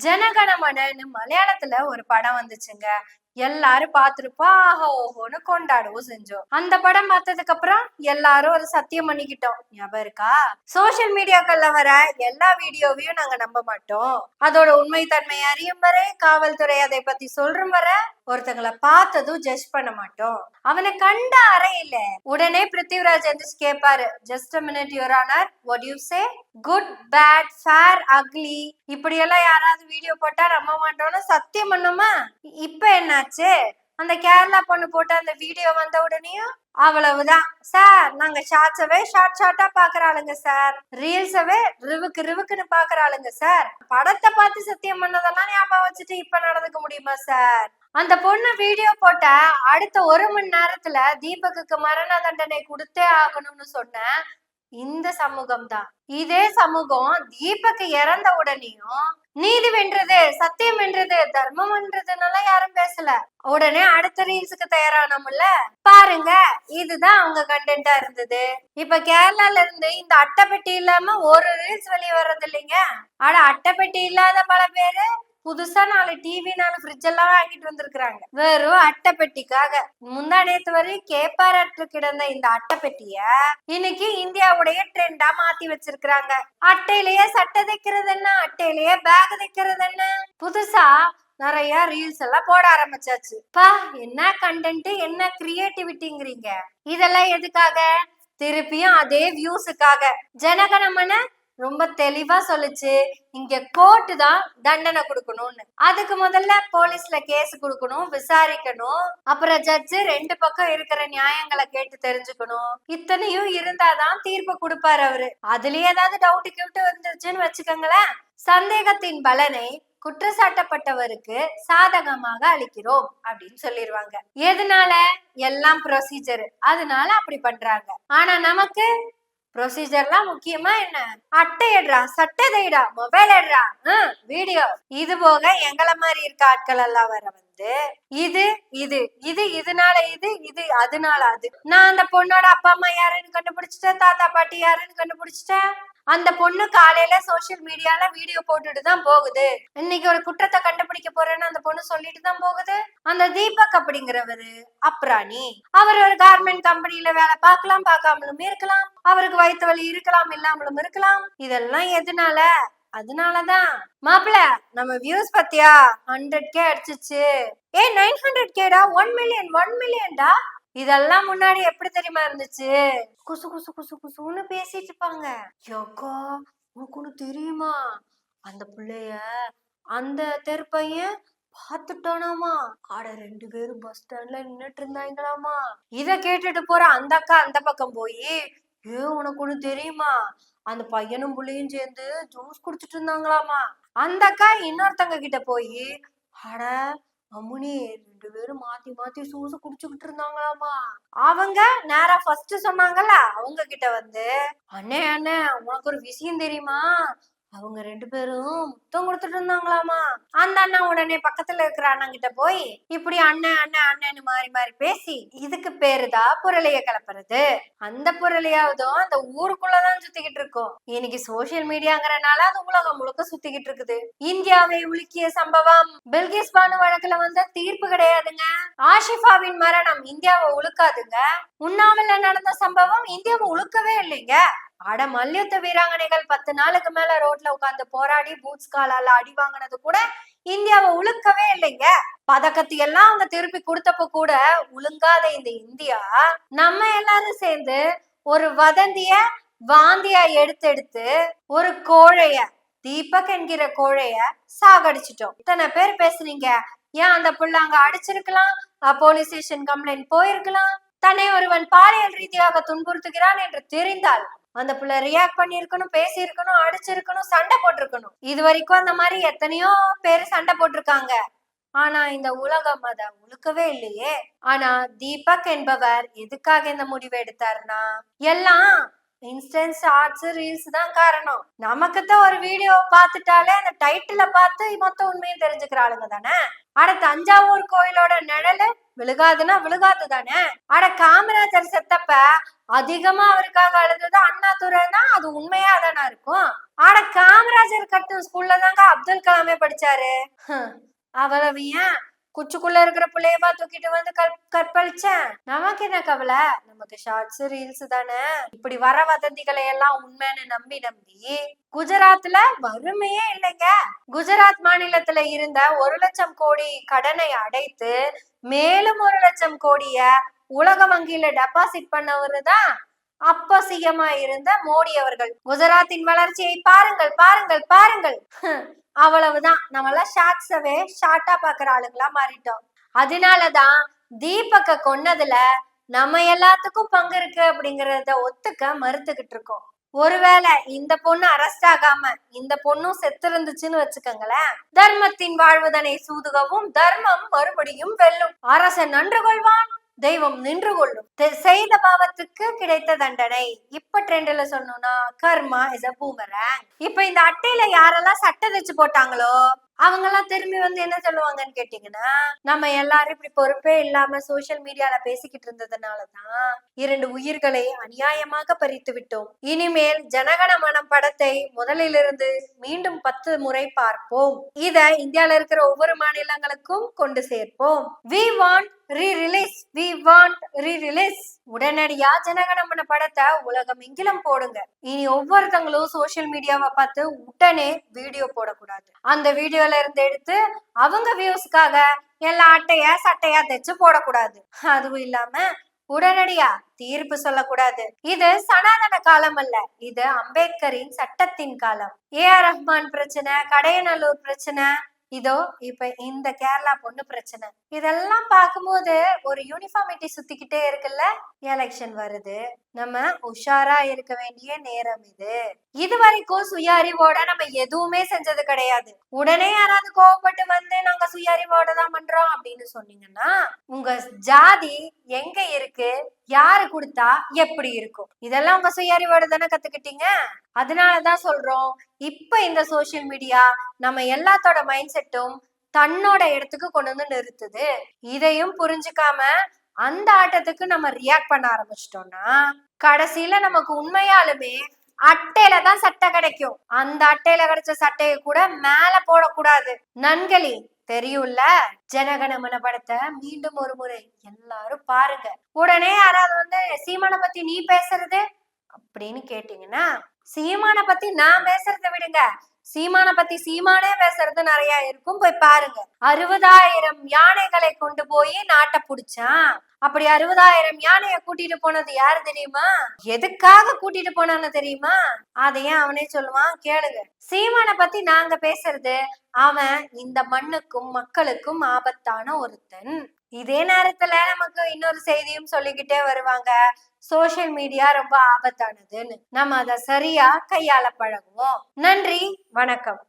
ஜனகணமனன்னு மலையாளத்துல ஒரு படம் வந்துச்சுங்க. எல்லாரும் பார்த்திருப்போம். ஆஹா ஓஹோன்னு கொண்டாடவும் செஞ்சோம். அந்த படம் பார்த்ததுக்கு அப்புறம் எல்லாரும் ஒரு சத்தியம் பண்ணிக்கிட்டோம். ஞாபகம் இருக்கா? சோசியல் மீடியாக்கள்ல வர எல்லா வீடியோவையும் நாங்க நம்ப மாட்டோம். அதோட உண்மை தன்மை அறியும் வரை, காவல்துறை அதை பத்தி சொல்றும் வர, ஒருத்தங்களை பார்த்ததும் ஜட்ஜ் பண்ண மாட்டோம். அவனை கண்ட அறையில உடனே பிருத்திவிராஜ் எந்திரிச்சு கேட்பாரு, just a minute your honor, what do you say? Good, bad, fair, ugly இப்படி எல்லாம் யாராவது வீடியோ போட்டா நம்ப மாட்டோம்னு சத்தியம் பண்ணுமா? இப்ப என்னாச்சு? அந்த கேரளா பொண்ணு போட்ட அந்த வீடியோ வந்த உடனேயும் அவ்வளவுதான். சார், நாங்க ஷார்ட்ஸவே ஷார்ட்டா பாக்குற ஆளுங்க சார், ரீல்ஸவே ரிவுக்குன்னு பாக்குற ஆளுங்க சார். படத்தை பார்த்து சத்தியம் பண்ணதெல்லாம் ஞாபகம் வச்சுட்டு இப்ப நடந்துக்க முடியுமா சார்? அந்த பொண்ணு வீடியோ போட்ட அடுத்த 1 மணி நேரத்துல தீபக்குக்கு மரண தண்டனை கொடுத்தே ஆகணும்னு சொன்ன இந்த சமூகம் தான். இதே சமூகம் தீபக் இறந்த உடனேயும் நீதி வென்றது, சத்தியம் வென்றது, தர்மம் வென்றதுனால யாரும் பேசல. உடனே அடுத்த ரீல்ஸுக்கு தயாரானோம்ல. பாருங்க, இதுதான் அவங்க கண்டென்ட்டா இருந்தது. இப்ப கேரளால இருந்து இந்த அட்டைப்பெட்டி இல்லாம ஒரு ரீல்ஸ் வெளியே வர்றது இல்லைங்க. ஆனா அட்டைப்பெட்டி இல்லாத பல பேரு புதுசா 4 டிவி 4 ஃப்ரிட்ஜ் எல்லாம் வாங்கிட்டு வந்திருக்கிறாங்க வெறும் அட்டைப்பெட்டிக்காக. முந்தா நேத்து வரை கேப்பாரற்று கிடந்த இந்த அட்டைப்பெட்டிய இன்னைக்கு இந்தியாவுடைய ட்ரெண்டா மாத்தி வச்சிருக்கிறாங்க. அட்டையிலேயே சட்டை தைக்கிறது என்ன, அட்டையிலேயே பேக் தைக்கிறது என்ன, புதுசா நிறைய ரீல்ஸ் எல்லாம் போட ஆரம்பிச்சாச்சு. பா, என்ன கண்டென்ட், என்ன கிரியேட்டிவிட்டிங்கிறீங்க. இதெல்லாம் எதுக்காக? திருப்பியும் அதே வியூஸுக்காக. ஜனகணமன ரொம்ப தெளிவா சொல்லுச்சு, இங்க கோர்ட்டு தான் தண்டனை கொடுக்கணும்னு. அதுக்கு முதல்ல போலீஸ்ல கேஸ் கொடுக்கணும், விசாரிக்கணும், அப்புறம் ஜட்ஜு 2 பக்கம் இருக்கிற நியாயங்களை கேட்டு தெரிஞ்சுக்கணும். இத்தனையும் இருந்தாதான் தீர்ப்பு கொடுப்பாரு அவரு. அதுலயே ஏதாவது டவுட் வந்துருச்சுன்னு வச்சுக்கோங்களேன், சந்தேகத்தின் பலனை குற்றச்சாட்டப்பட்டவருக்கு சாதகமாக அளிக்கிறோம் அப்படின்னு சொல்லிடுவாங்க. எதனால? எல்லாம் ப்ரொசீஜர், அதனால அப்படி பண்றாங்க. ஆனா நமக்கு ப்ரொசீஜர்லாம் முக்கியமா என்ன? அட்டை எடுறா, சட்டை தைடா, மொபைல் எடுறா, வீடியோ. இது போக எங்களை மாதிரி இருக்க ஆட்கள் எல்லாம் வர வந்து இது இது இது இதனால இது அதனால அது. நான் அந்த பொண்ணோட அப்பா அம்மா யாருன்னு கண்டுபிடிச்சிட்டேன், தாத்தா பாட்டி யாருன்னு கண்டுபிடிச்சிட்டேன். அந்த பொண்ணு காலையில சோசியல் மீடியால வீடியோ போட்டுட்டு தான் போகுது. இன்னைக்கு ஒரு குற்றத்தை கண்டுபிடிக்க போறேன்னு அந்த பொண்ணு சொல்லிட்டு தான் போகுது. அந்த தீபக் அப்படிங்கிறவரு அப்ராணி, அவர் ஒரு கார்மெண்ட் கம்பெனில வேலை பார்க்கலாம், பார்க்காமலும் இருக்கலாம். அவருக்கு வயிற்று வலி இருக்கலாம், இல்லாமலும் இருக்கலாம். இதெல்லாம் எதனால? அதனாலதான். மாப்பிள்ள, நம்ம வியூஸ் பத்தியா 100K அடிச்சிச்சு. 900Kடா, 1 மில்லியன்டா. இதெல்லாம் முன்னாடி எப்படி தெரியுமா இருந்துச்சு? குசு குசு குசு குசுன்னு பேசிட்டு இருப்பாங்க. யோக்கா, உனக்கு தெரியுமா, அந்த பிள்ளைய அந்த தெருப்பையன் பாத்துட்டானாமா. ஆட 2 பேரும் பஸ் ஸ்டாண்ட்ல நின்னுட்டு இருந்தாங்களாமா. இத கேட்டுட்டு போற அந்த அக்கா அந்த பக்கம் போய், உனக்கு ஒண்ணு தெரியுமா, அந்த பையனும் புள்ளையும் சேர்ந்து ஜூஸ் குடிச்சிட்டு இருந்தாங்களாமா. அந்த அக்கா இன்னொருத்தங்க கிட்ட போய், அட அம்முனி, 2 பேரும் மாத்தி மாத்தி சூசு குடிச்சுக்கிட்டு இருந்தாங்களாமா. அவங்க நேரா ஃபர்ஸ்ட் சொன்னாங்கல்ல, அவங்க கிட்ட வந்து, அண்ணே உனக்கு ஒரு விஷயம் தெரியுமா, அவங்க 2 பேரும் முத்தம் கொடுத்துட்டு இருந்தாங்களாமா. அந்த அண்ணன் உடனே பக்கத்துல இருக்கிற அண்ணன் கிட்ட போய் இப்படி அண்ணன்னு மாறி பேசி, இதுக்கு பேருதான் புரளைய கிளப்புறது. அந்த புரளையாவதும் அந்த ஊருக்குள்ளதான் சுத்திக்கிட்டு இருக்கும். இன்னைக்கு சோசியல் மீடியாங்கிறனால அது உலகம் முழுக்க சுத்திக்கிட்டு இருக்குது. இந்தியாவை உலுக்கிய சம்பவம் பில்கிஸ் பானு வழக்குல வந்த தீர்ப்பு கிடையாதுங்க. ஆஷிஃபாவின் மரணம் இந்தியாவை உழுக்காதுங்க. உண்ணாவில நடந்த சம்பவம் இந்தியாவை உழுக்கவே இல்லைங்க. அட மல்யுத்த வீராங்கனைகள் 10 நாளுக்கு மேல ரோட்ல உட்கார்ந்து போராடி பூட்ஸ் காலால அடி வாங்கினது கூட இந்தியாவை உழுக்கவே இல்லைங்க. பதக்கத்தை எல்லாம் அவங்க திருப்பி கொடுத்தப்ப கூட உழுங்காத இந்த இந்தியா, நம்ம எல்லாரும் சேர்ந்து ஒரு வதந்திய வாந்தியா எடுத்து ஒரு கோழைய, தீபக் என்கிற கோழைய சாகடிச்சிட்டோம். இத்தனை பேர் பேசுறீங்க, ஏன் அந்த புள்ள அங்க அடிச்சிருக்கலாம், போலீஸ் ஸ்டேஷன் கம்ப்ளைண்ட் போயிருக்கலாம். தன்னை ஒருவன் பாலியல் ரீதியாக துன்புறுத்துகிறான் என்று தெரிந்தால் அந்த புள்ள ரியாக்ட் பண்ணிருக்கணும், பேசியிருக்கணும், அடிச்சிருக்கணும், சண்டை போட்டிருக்கணும். இது வரைக்கும் அந்த மாதிரி எத்தனையோ பேர் சண்டை போட்டிருக்காங்க. ஆனா இந்த உலகம் அத உழுக்கவே இல்லையே. ஆனா தீபக் என்பவர் எதுக்காக இந்த முடிவு எடுத்தாருன்னா, எல்லாம் இன்ஸ்டன்ட் ஷார்ட்ஸ் ரீல்ஸ் தான் காரணம். நமக்குத்தான் ஒரு வீடியோ பார்த்துட்டாலே அந்த டைட்டில பார்த்து மொத்த உண்மையும் தெரிஞ்சுக்கிற ஆளுங்க தானே. அட தஞ்சாவூர் கோயிலோட நிழலு விழுகாதுன்னா விழுகாது தானே. அட காமராஜர் செத்தப்ப அதிகமா அவருக்காக அழுதது அண்ணாதுரைன்னா அது உண்மையா தானே இருக்கும். ஆனா காமராஜர் கட்டும் ஸ்கூல்ல தாங்க அப்துல் கலாமே படிச்சாரு. அவ்வளவு ஏன் குச்சுக்குள்ள இருக்கிற பிள்ளையவா தூக்கிட்டு வந்து கற்பழிச்சேன். நமக்கு என்ன கவலை, நமக்கு ஷார்ட்ஸ் ரீல்ஸ் தானே. இப்படி வர வதந்திகளை எல்லாம் உண்மைன்னு நம்பி குஜராத்ல வறுமையே இல்லைங்க. குஜராத் மாநிலத்துல இருந்த 1,00,000 கோடி கடனை அடைத்து மேலும் 1,00,000 கோடிய உலக வங்கியில டெபாசிட் பண்ணவரு தான் அப்ப சிஎம்மா இருந்த மோடி அவர்கள். குஜராத்தின் வளர்ச்சியை பாருங்கள் பாருங்கள் பாருங்கள். அவ்வளவுதான். நம்மளாம் ஷார்ட்ஸவே ஷார்ட்டா பாக்குற ஆளுங்களா மாறிட்டோம். அதனாலதான் தீபக்க கொன்னதுல நம்ம எல்லாத்துக்கும் பங்கு இருக்கு அப்படிங்கறத ஒத்துக்க மறுத்துக்கிட்டு இருக்கோம். ஒருவேளை இந்த பொண்ணு அரெஸ்ட் ஆகாம இந்த பொண்ணும் செத்து இருந்துச்சுன்னு வச்சுக்கோங்களேன், தர்மத்தின் வாழ்வுதனை சூதுகவும் தர்மம் மறுபடியும் வெல்லும். அரசன் நன்று கொள்வான், தெய்வம் நின்று கொள்ளும். செய்த பாவத்துக்கு கிடைத்த தண்டனை. இப்ப ட்ரெண்ட்ல சொன்னோம்னா கர்மா இஸ் அ பூமரங். இப்ப இந்த அட்டையில யாரெல்லாம் சட்டை தைச்சு போட்டாங்களோ அவங்க எல்லாம் திரும்பி வந்து என்ன சொல்லுவாங்கன்னு கேட்டீங்கன்னா, நம்ம எல்லாரும் இப்படி பொறுப்பே இல்லாம சோசியல் மீடியால பேசிக்கிட்டு இருந்ததுனாலதான் 2 உயிர்களை அநியாயமாக பறித்து விட்டோம். இனிமேல் ஜனகணமனம் படத்தை முதலிலிருந்து மீண்டும் 10 முறை பார்ப்போம். இத இந்தியால இருக்கிற ஒவ்வொரு மாநிலங்களுக்கும் கொண்டு சேர்ப்போம். We want re-release. We want re-release. உடனடியா ஜனகணமன படத்தை உலகம் எங்கிலும் போடுங்க. இனி ஒவ்வொருத்தங்களும் சோசியல் மீடியாவை பார்த்து உடனே வீடியோ போடக்கூடாது. அந்த வீடியோல இருந்து எடுத்து அவங்க வியூஸ்க்காக எல்லா அட்டையா சட்டையா தைச்சு போடக்கூடாது. அதுவும் இல்லாம உடனடியா தீர்ப்பு சொல்லக்கூடாது. இது சனாதன காலம் அல்ல, இது அம்பேத்கரின் சட்டத்தின் காலம். AR ரஹ்மான் பிரச்சனை, கடையநல்லூர் பிரச்சனை, இதோ இப்ப இந்த கேரளா பொண்ணு பிரச்சனை, இதெல்லாம் பார்க்கும்போது ஒரு யூனிஃபார்மிட்டி சுத்திக்கிட்டே இருக்குல்ல. எலெக்ஷன் வருது, நம்ம உஷாரா இருக்க வேண்டிய நேரம் இது. இது வரைக்கும் சுய அறிவோட நம்ம எதுவுமே செஞ்சது கிடையாது. உடனே யாராவது கோவப்பட்டு வந்து நாங்க சுய அறிவோட தான் பண்றோம் அப்படின்னு சொன்னீங்கன்னா உங்க ஜாதி எங்க இருக்கு, யாரு கொடுத்தா எப்படி இருக்கும், இதெல்லாம் உங்க சுய அறிவோட தானே கத்துக்கிட்டீங்க. அதனாலதான் சொல்றோம், இப்ப இந்த சோசியல் மீடியா நம்ம எல்லாத்தோட மைண்ட் செட்டும் தன்னோட இடத்துக்கு கொண்டு வந்து நிறுத்துது. இதையும் புரிஞ்சுக்காம அந்த ஆட்டத்துக்கு நம்ம ரியாக்ட் பண்ண ஆரம்பிச்சிட்டோம்னா கடைசியில நமக்கு உண்மையாலுமே அட்டையில தான் சட்டை கிடைக்கும். அந்த அட்டையில கிடைச்ச சட்டையை கூட மேல போடக்கூடாது. நன்களி தெரியும்ல. ஜனகணமன படத்தை மீண்டும் ஒரு முறை எல்லாரும் பாருங்க. உடனே யாராவது வந்து சீமானை பத்தி நீ பேசுறது அப்படின்னு கேட்டீங்கன்னா, சீமானை பத்தி நான் பேசுறத விடுங்க, சீமானை பத்தி சீமானே பேசுறது நிறைய இருக்கும், போய் பாருங்க. 60,000 யானைகளை கொண்டு போய் நாட்டை புடிச்சான். அப்படி 60,000 யானைய கூட்டிட்டு போனது யாரு தெரியுமா, எதுக்காக கூட்டிட்டு போனான்னு தெரியுமா, அதையே அவனே சொல்லுவான், கேளுங்க. சீமானை பத்தி நாங்க பேசுறது அவன் இந்த மண்ணுக்கும் மக்களுக்கும் ஆபத்தான ஒருத்தன். இதே நேரத்துல நமக்கு இன்னொரு செய்தியும் சொல்லிக்கிட்டே வருவாங்க, சோசியல் மீடியா ரொம்ப ஆபத்தானதுன்னு. நம்ம அதை சரியா கையாள பழகுவோம். நன்றி, வணக்கம்.